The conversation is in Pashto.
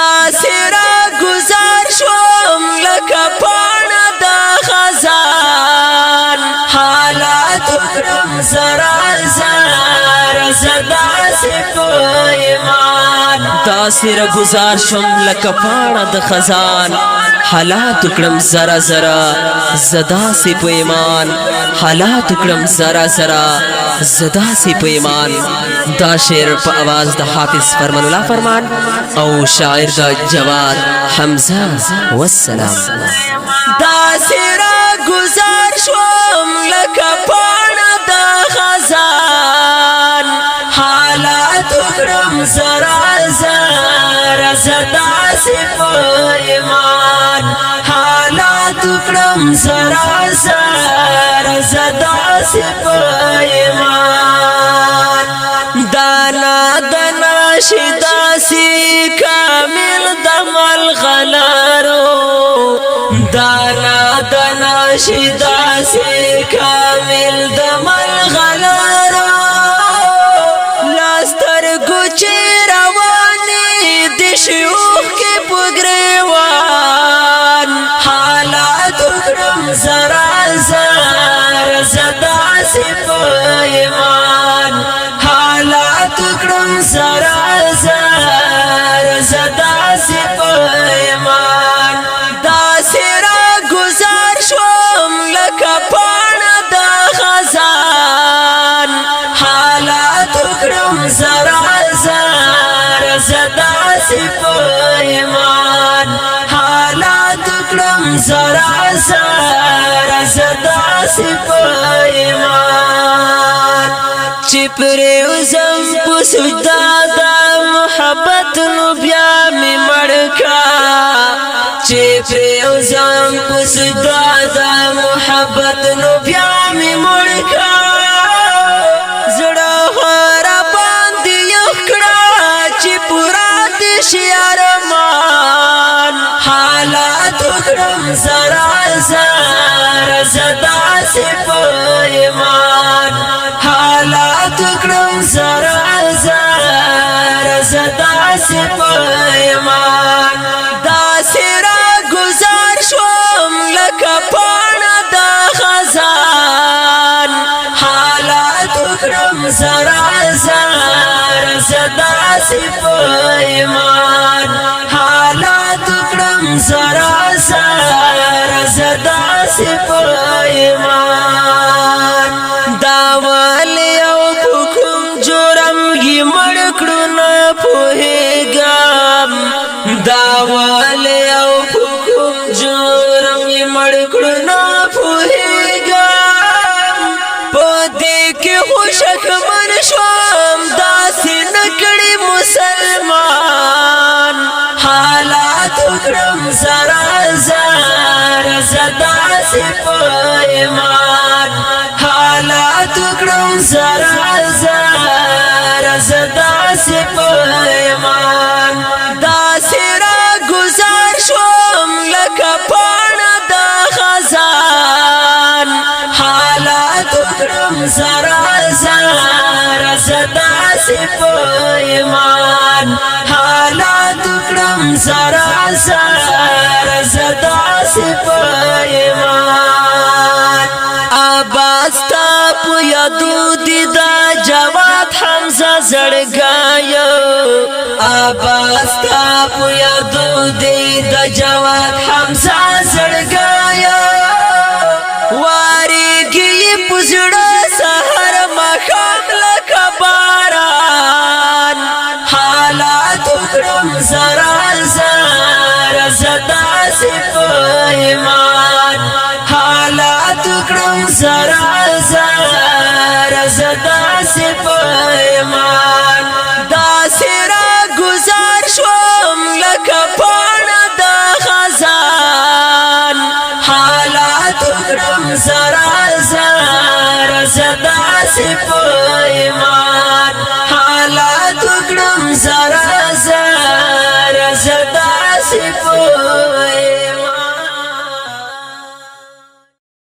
داسرا گزار شوم لکه پاڼه د خزان حالات کرم زرا زار زدا په ایمان داسرا گزار شوم لکه پاڼه د خزان حالات کرم زرا زرا زدا په ایمان حالات کرم زرا زرا زدا په ایمان دا شعر په आवाज د حافظ فرمان الله فرمان او شاعر دا جواد حمزه والسلام داسرا گزار شوم لکه پاڼه د خزان حالات کرم زرا زرا زدا په ایمان حالات کرم زرا زرا زدا په ایمان دانا دنا شداسی کامل دمل غلارو دانا دنا شداسی کامل دمل غلارو لاستر گوچی روانی دشیوخ کی پگریوان حالات کرم زرا زر زدا په ایمان حالات کرم زرا زر زدا په ایمان داسرا گزار شوم لکه پاڼه د خزان حالات کرم زرا زر زدا په ایمان حالات کرم زرا زر زدا په ایمان چې پرې وزم په سجدا د محبت نو بیا مې مړکا چې پرې وزم په سجدا د محبت نو بیا مې مړکا زړه را باندې یو کړه چې پورا دې شي ارمان حالات کرم زرا زرا زدا په ایمان حالات کرم زرا زرا زدا په ایمان داسرا گزار شوم لکه پاڼه د خزان حالات کرم زرا زرا زدا په ایمان حالات کرم زرا زرا زدا په ایمان داول یو حکم جرم یې مړ کړو نه پوهېږم داول یو حکم جرم یې مړ کړو نه پوهېږم په دې کې خو شکمن شوم داسې نه کړي مسلمان حالات کرم زرا زرا زدا په ایمان حالات کرم زرا زرا زدا په ایمان داسرا گزار شوم لکه پاڼه د خزان حالات کرم زرا زرا زدا په ایمان حالات کرم زرا زرا زدا په ایمان آباستا په یادو دي دا جواد حمزه زړګایو آباستا په یادو دي دا جواد حمزه زړګایو واریږي پزړه سحر مخام لکه باران حالات کرم زرا زرا زدا په ایمان حالات کرم زرا زرا زدا په ایمان داسرا گزار شوم لکه پاڼه د خزان حالات کرم زرا